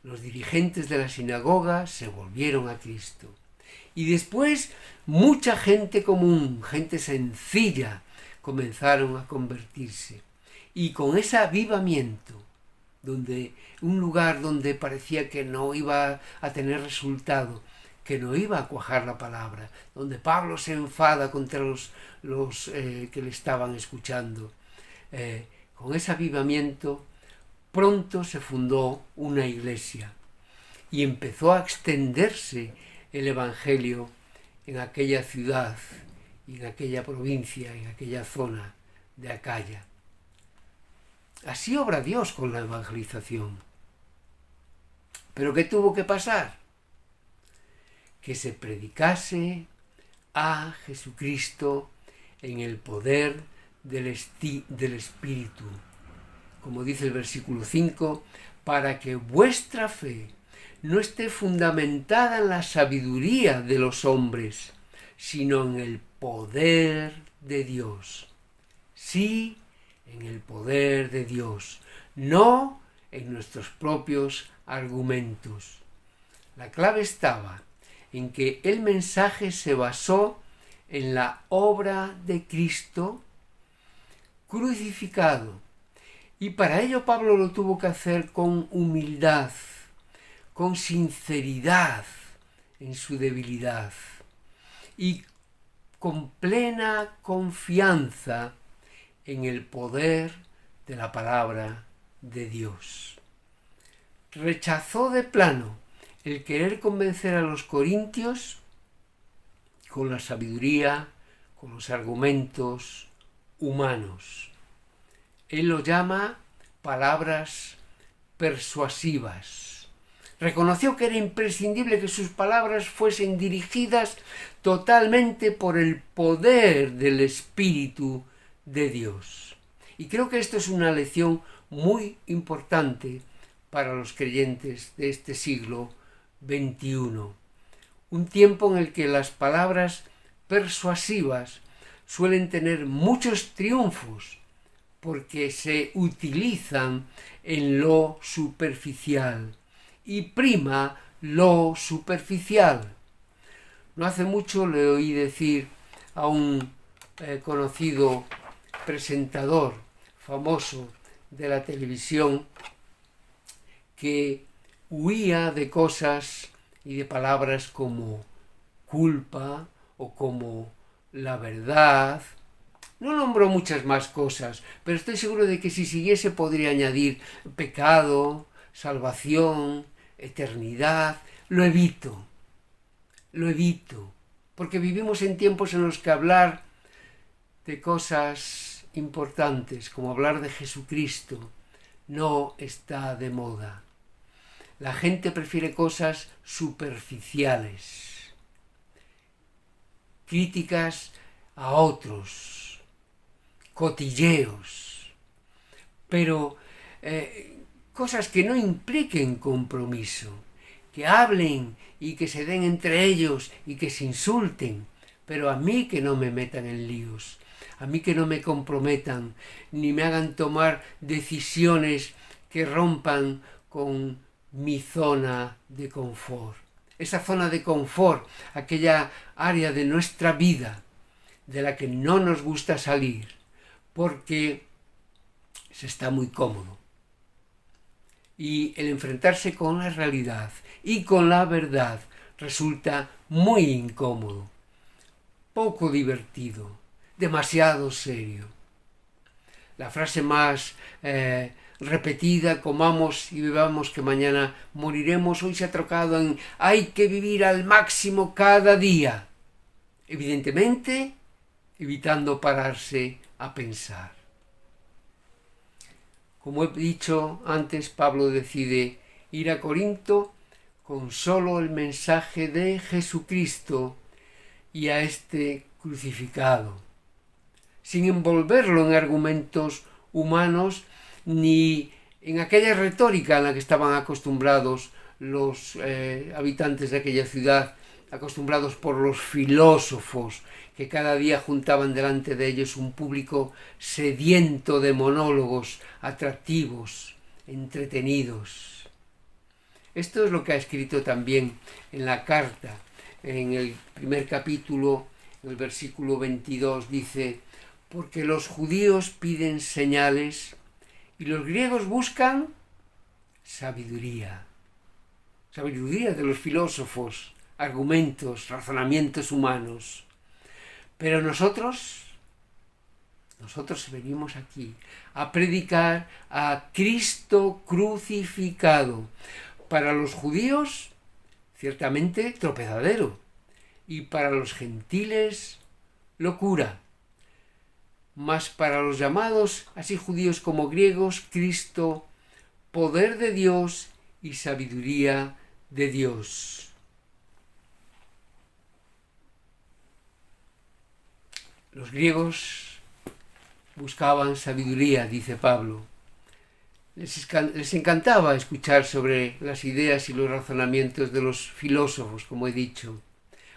Los dirigentes de la sinagoga se volvieron a Cristo. Y después mucha gente común, gente sencilla, comenzaron a convertirse. Y con ese avivamiento, un lugar donde parecía que no iba a tener resultado, que no iba a cuajar la palabra, donde Pablo se enfada contra los que le estaban escuchando, con ese avivamiento pronto se fundó una iglesia y empezó a extenderse el Evangelio en aquella ciudad y en aquella provincia, en aquella zona de Acaya. Así obra Dios con la evangelización. ¿Pero qué tuvo que pasar? Que se predicase a Jesucristo en el poder del Espíritu. Como dice el versículo 5, para que vuestra fe no esté fundamentada en la sabiduría de los hombres, sino en el poder de Dios. Sí, en el poder de Dios, no en nuestros propios argumentos. La clave estaba en que el mensaje se basó en la obra de Cristo crucificado. Y para ello Pablo lo tuvo que hacer con humildad, con sinceridad en su debilidad y con plena confianza en el poder de la palabra de Dios. Rechazó de plano el querer convencer a los corintios con la sabiduría, con los argumentos humanos. Él lo llama palabras persuasivas. Reconoció que era imprescindible que sus palabras fuesen dirigidas totalmente por el poder del Espíritu de Dios. Y creo que esto es una lección muy importante para los creyentes de este siglo XXI. Un tiempo en el que las palabras persuasivas suelen tener muchos triunfos porque se utilizan en lo superficial y prima lo superficial. No hace mucho le oí decir a un conocido presentador famoso de la televisión que huía de cosas y de palabras como culpa o como la verdad. No nombró muchas más cosas, pero estoy seguro de que si siguiese podría añadir pecado, salvación, eternidad. Lo evito, porque vivimos en tiempos en los que hablar de cosas importantes, como hablar de Jesucristo, no está de moda. La gente prefiere cosas superficiales, críticas a otros, cotilleos, pero cosas que no impliquen compromiso, que hablen y que se den entre ellos y que se insulten, pero a mí que no me metan en líos, a mí que no me comprometan ni me hagan tomar decisiones que rompan con mi zona de confort. Esa zona de confort, aquella área de nuestra vida de la que no nos gusta salir porque se está muy cómodo. Y el enfrentarse con la realidad y con la verdad resulta muy incómodo, poco divertido, demasiado serio. La frase más repetida, comamos y bebamos que mañana moriremos, hoy se ha trocado en hay que vivir al máximo cada día. Evidentemente, evitando pararse a pensar. Como he dicho antes, Pablo decide ir a Corinto con solo el mensaje de Jesucristo y a este crucificado, sin envolverlo en argumentos humanos ni en aquella retórica en la que estaban acostumbrados los habitantes de aquella ciudad, acostumbrados por los filósofos que cada día juntaban delante de ellos un público sediento de monólogos atractivos, entretenidos. Esto es lo que ha escrito también en la carta, en el primer capítulo, en el versículo 22, dice: porque los judíos piden señales y los griegos buscan sabiduría. Sabiduría de los filósofos, argumentos, razonamientos humanos. Pero nosotros venimos aquí a predicar a Cristo crucificado. Para los judíos, ciertamente tropezadero, y para los gentiles, locura. Mas para los llamados, así judíos como griegos, Cristo, poder de Dios y sabiduría de Dios. Los griegos buscaban sabiduría, dice Pablo. Les encantaba escuchar sobre las ideas y los razonamientos de los filósofos, como he dicho.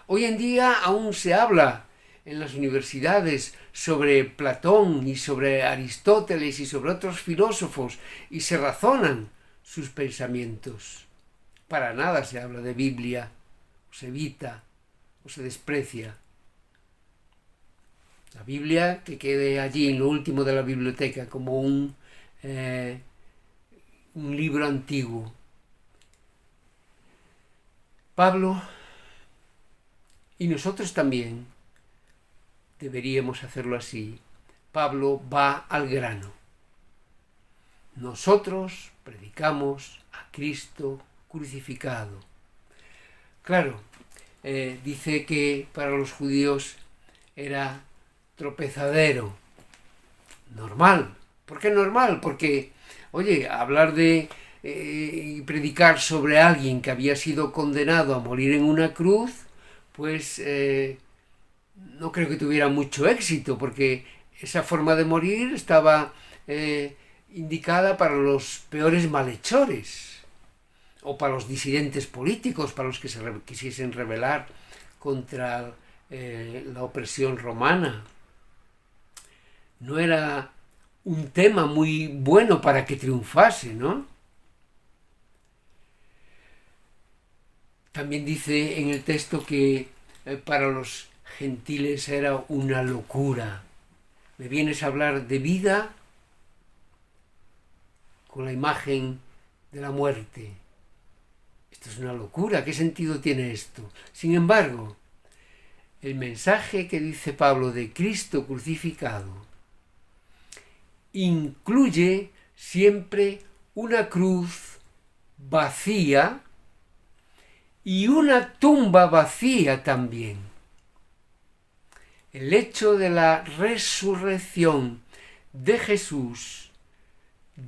Hoy en día aún se habla en las universidades sobre Platón y sobre Aristóteles y sobre otros filósofos, y se razonan sus pensamientos. Para nada se habla de Biblia, o se evita, o se desprecia. La Biblia que quede allí en lo último de la biblioteca como un libro antiguo. Pablo, y nosotros también deberíamos hacerlo así. Pablo va al grano. Nosotros predicamos a Cristo crucificado. Claro, dice que para los judíos era tropezadero. Normal. ¿Por qué normal? Porque, oye, hablar de y predicar sobre alguien que había sido condenado a morir en una cruz, pues no creo que tuviera mucho éxito, porque esa forma de morir estaba indicada para los peores malhechores, o para los disidentes políticos, para los que se quisiesen rebelar contra la opresión romana. No era un tema muy bueno para que triunfase, ¿no? También dice en el texto que para los gentiles era una locura. Me vienes a hablar de vida con la imagen de la muerte. Esto es una locura. ¿Qué sentido tiene esto? Sin embargo, el mensaje que dice Pablo de Cristo crucificado incluye siempre una cruz vacía y una tumba vacía también. El hecho de la resurrección de Jesús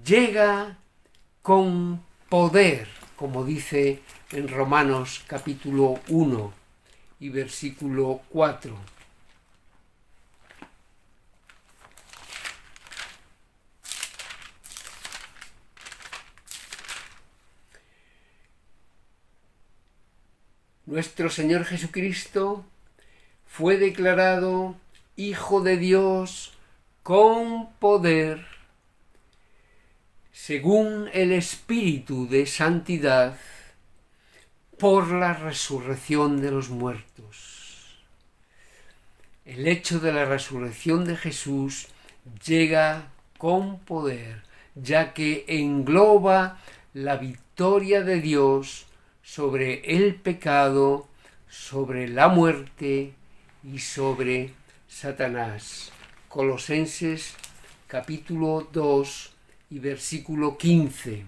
llega con poder, como dice en Romanos capítulo 1 y versículo 4. Nuestro Señor Jesucristo fue declarado Hijo de Dios con poder, según el Espíritu de Santidad, por la resurrección de los muertos. El hecho de la resurrección de Jesús llega con poder, ya que engloba la victoria de Dios sobre el pecado, sobre la muerte y sobre Satanás. Colosenses capítulo 2 y versículo 15.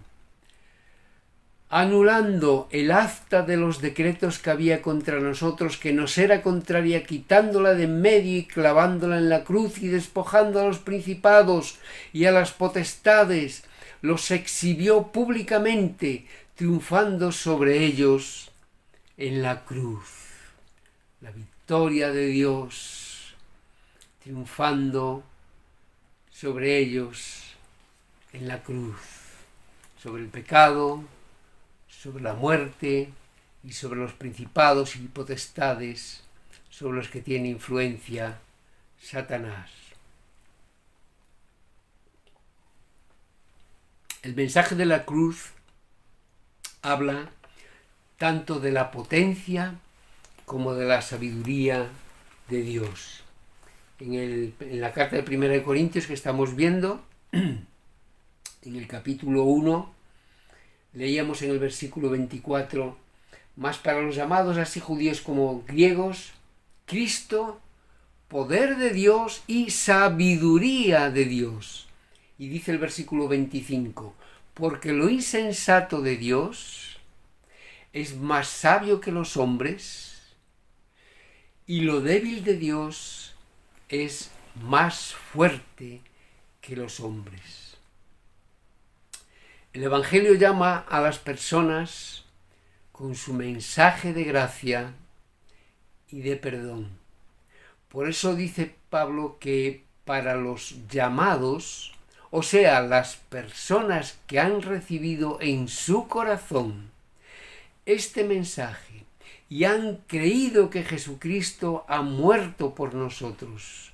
Anulando el acta de los decretos que había contra nosotros, que nos era contraria, quitándola de en medio y clavándola en la cruz, y despojando a los principados y a las potestades, los exhibió públicamente, triunfando sobre ellos en la cruz. La victoria de Dios triunfando sobre ellos en la cruz, sobre el pecado, sobre la muerte y sobre los principados y potestades, sobre los que tiene influencia Satanás. El mensaje de la cruz habla tanto de la potencia como de la sabiduría de Dios. En la carta de 1 Corintios que estamos viendo, en el capítulo 1, leíamos en el versículo 24: mas para los llamados, así judíos como griegos, Cristo, poder de Dios y sabiduría de Dios. Y dice el versículo 25: porque lo insensato de Dios es más sabio que los hombres, y lo débil de Dios es más fuerte que los hombres. El Evangelio llama a las personas con su mensaje de gracia y de perdón. Por eso dice Pablo que para los llamados, o sea, las personas que han recibido en su corazón este mensaje y han creído que Jesucristo ha muerto por nosotros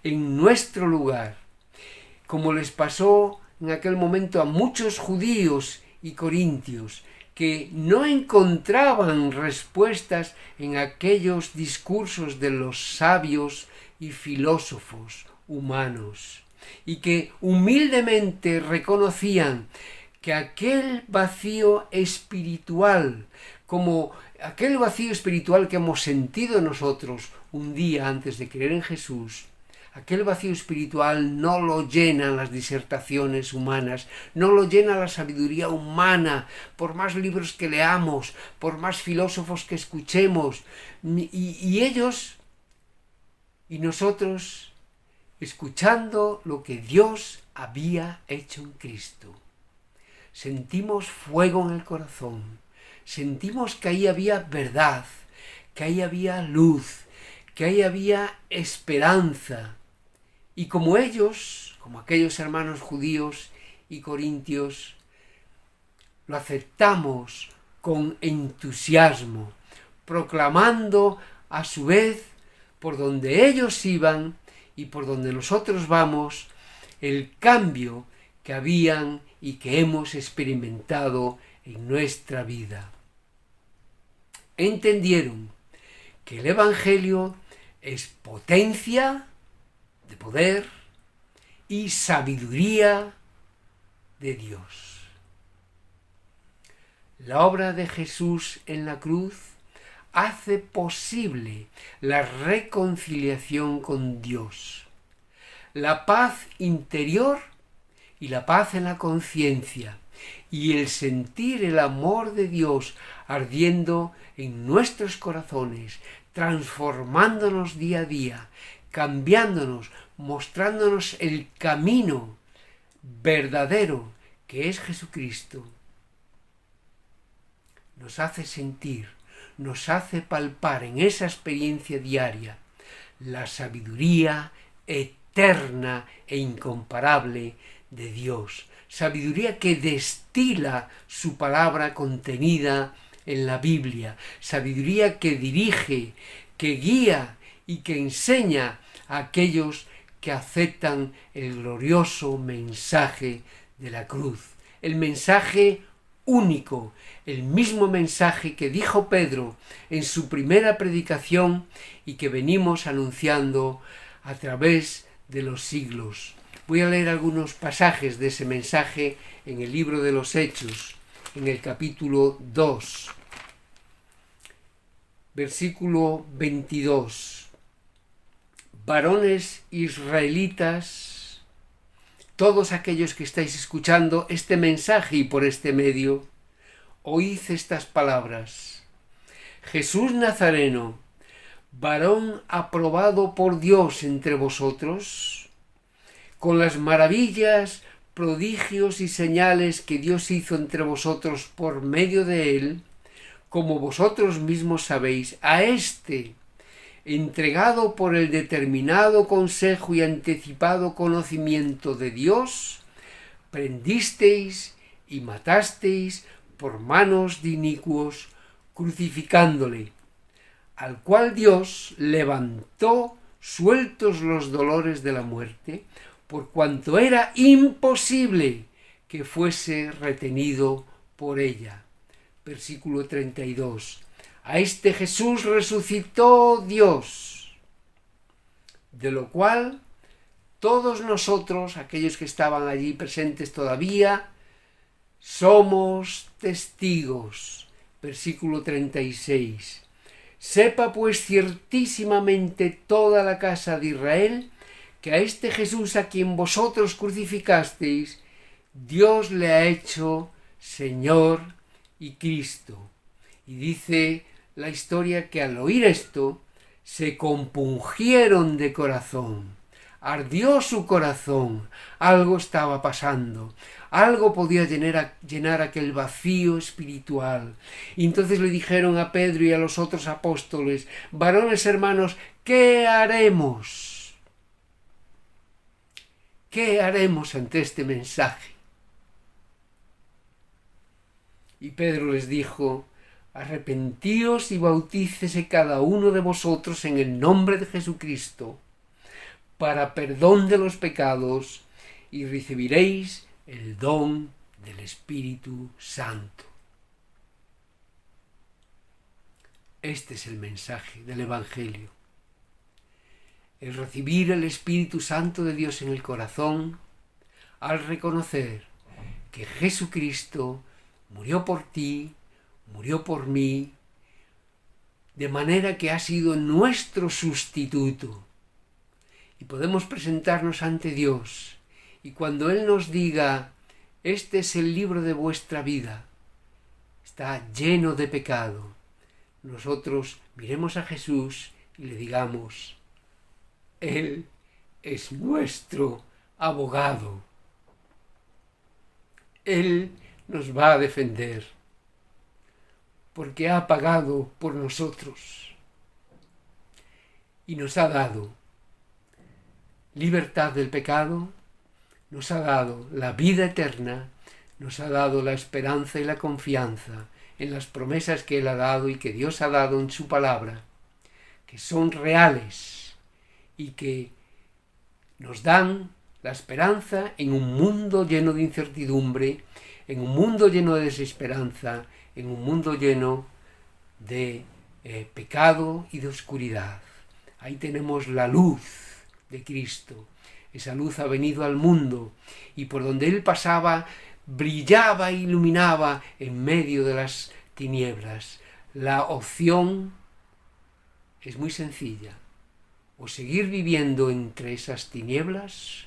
en nuestro lugar, como les pasó en aquel momento a muchos judíos y corintios, que no encontraban respuestas en aquellos discursos de los sabios y filósofos humanos, y que humildemente reconocían que aquel vacío espiritual, como aquel vacío espiritual que hemos sentido nosotros un día antes de creer en Jesús, aquel vacío espiritual no lo llenan las disertaciones humanas, no lo llena la sabiduría humana, por más libros que leamos, por más filósofos que escuchemos, y ellos y nosotros escuchando lo que Dios había hecho en Cristo. Sentimos fuego en el corazón, sentimos que ahí había verdad, que ahí había luz, que ahí había esperanza. Y como ellos, como aquellos hermanos judíos y corintios, lo aceptamos con entusiasmo, proclamando a su vez por donde ellos iban y por donde nosotros vamos el cambio que habían y que hemos experimentado en nuestra vida. Entendieron que el Evangelio es potencia de poder y sabiduría de Dios. La obra de Jesús en la cruz hace posible la reconciliación con Dios, la paz interior y la paz en la conciencia, y el sentir el amor de Dios ardiendo en nuestros corazones, transformándonos día a día, cambiándonos, mostrándonos el camino verdadero que es Jesucristo. Nos hace sentir, nos hace palpar en esa experiencia diaria la sabiduría eterna e incomparable de Dios, sabiduría que destila su palabra contenida en la Biblia, sabiduría que dirige, que guía y que enseña a aquellos que aceptan el glorioso mensaje de la cruz, el mensaje único, el mismo mensaje que dijo Pedro en su primera predicación y que venimos anunciando a través de los siglos. Voy a leer algunos pasajes de ese mensaje en el libro de los Hechos, en el capítulo 2, versículo 22. Varones israelitas, todos aquellos que estáis escuchando este mensaje y por este medio, oíd estas palabras. Jesús Nazareno, varón aprobado por Dios entre vosotros, con las maravillas, prodigios y señales que Dios hizo entre vosotros por medio de él, como vosotros mismos sabéis, a éste, entregado por el determinado consejo y anticipado conocimiento de Dios, prendisteis y matasteis por manos de inicuos, crucificándole, al cual Dios levantó sueltos los dolores de la muerte, por cuanto era imposible que fuese retenido por ella. Versículo 32. A este Jesús resucitó Dios, de lo cual todos nosotros, aquellos que estaban allí presentes todavía, somos testigos. Versículo 36. Sepa pues ciertísimamente toda la casa de Israel que a este Jesús a quien vosotros crucificasteis, Dios le ha hecho Señor y Cristo. Y dice la historia que al oír esto se compungieron de corazón, ardió su corazón, algo estaba pasando, algo podía llenar aquel vacío espiritual. Y entonces le dijeron a Pedro y a los otros apóstoles: varones hermanos, ¿qué haremos? ¿Qué haremos ante este mensaje? Y Pedro les dijo: arrepentíos y bautícese cada uno de vosotros en el nombre de Jesucristo para perdón de los pecados y recibiréis el don del Espíritu Santo. Este es el mensaje del Evangelio. El recibir el Espíritu Santo de Dios en el corazón al reconocer que Jesucristo murió por ti, murió por mí, de manera que ha sido nuestro sustituto. Y podemos presentarnos ante Dios, y cuando Él nos diga: este es el libro de vuestra vida, está lleno de pecado, nosotros miremos a Jesús y le digamos: Él es nuestro abogado. Él nos va a defender, porque ha pagado por nosotros y nos ha dado libertad del pecado, nos ha dado la vida eterna, nos ha dado la esperanza y la confianza en las promesas que Él ha dado y que Dios ha dado en su palabra, que son reales y que nos dan la esperanza en un mundo lleno de incertidumbre, en un mundo lleno de desesperanza, en un mundo lleno de pecado y de oscuridad. Ahí tenemos la luz de Cristo. Esa luz ha venido al mundo y por donde Él pasaba brillaba e iluminaba en medio de las tinieblas. La opción es muy sencilla: o seguir viviendo entre esas tinieblas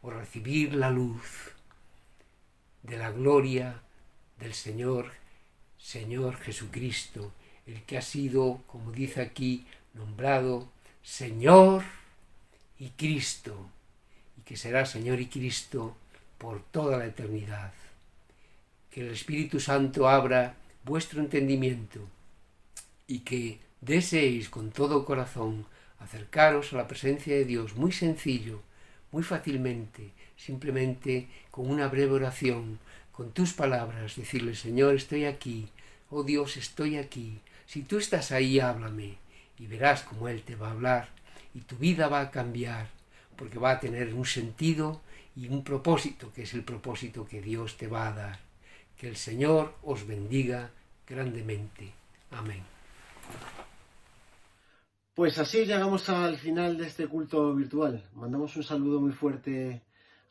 o recibir la luz de la gloria del Señor Jesucristo, el que ha sido, como dice aquí, nombrado Señor y Cristo, y que será Señor y Cristo por toda la eternidad. Que el Espíritu Santo abra vuestro entendimiento y que deseéis con todo corazón acercaros a la presencia de Dios, muy sencillo, muy fácilmente, simplemente con una breve oración, con tus palabras, decirle: Señor, estoy aquí, oh Dios, estoy aquí, si tú estás ahí, háblame, y verás cómo Él te va a hablar, y tu vida va a cambiar, porque va a tener un sentido y un propósito, que es el propósito que Dios te va a dar. Que el Señor os bendiga grandemente. Amén. Pues así llegamos al final de este culto virtual. Mandamos un saludo muy fuerte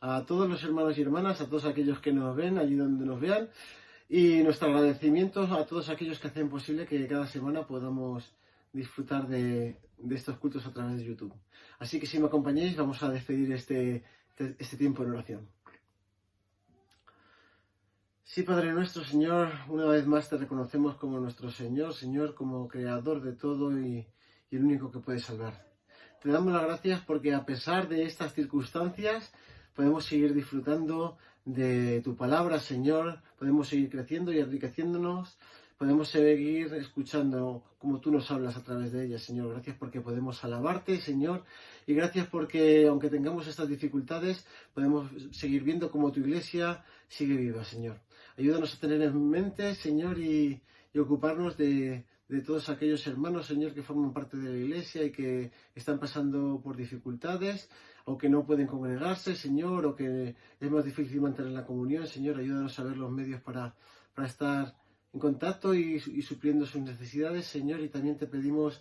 a todos los hermanos y hermanas, a todos aquellos que nos ven, allí donde nos vean, y nuestro agradecimiento a todos aquellos que hacen posible que cada semana podamos disfrutar de estos cultos a través de YouTube. Así que si me acompañáis, vamos a despedir este tiempo en oración. Sí, Padre nuestro, Señor, una vez más te reconocemos como nuestro Señor, como creador de todo y el único que puede salvar. Te damos las gracias porque a pesar de estas circunstancias podemos seguir disfrutando de tu palabra, Señor, podemos seguir creciendo y enriqueciéndonos, podemos seguir escuchando como tú nos hablas a través de ella, Señor. Gracias porque podemos alabarte, Señor, y gracias porque aunque tengamos estas dificultades, podemos seguir viendo cómo tu iglesia sigue viva, Señor. Ayúdanos a tener en mente, Señor, y y ocuparnos de todos aquellos hermanos, Señor, que forman parte de la Iglesia y que están pasando por dificultades o que no pueden congregarse, Señor, o que es más difícil mantener la comunión. Señor, ayúdanos a ver los medios para estar en contacto y supliendo sus necesidades, Señor, y también te pedimos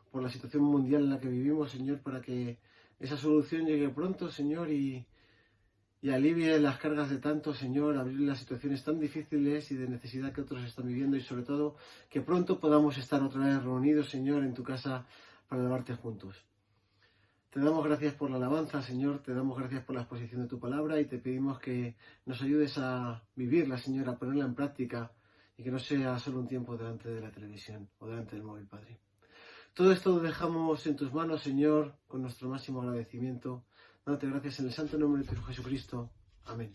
por la situación mundial en la que vivimos, Señor, para que esa solución llegue pronto, Señor, y alivie las cargas de tanto, Señor, abrir las situaciones tan difíciles y de necesidad que otros están viviendo, y sobre todo que pronto podamos estar otra vez reunidos, Señor, en tu casa para alabarte juntos. Te damos gracias por la alabanza, Señor, te damos gracias por la exposición de tu palabra y te pedimos que nos ayudes a vivirla, Señor, a ponerla en práctica y que no sea solo un tiempo delante de la televisión o delante del móvil, Padre. Todo esto lo dejamos en tus manos, Señor, con nuestro máximo agradecimiento, dándote gracias en el santo nombre de tu Hijo Jesucristo. Amén.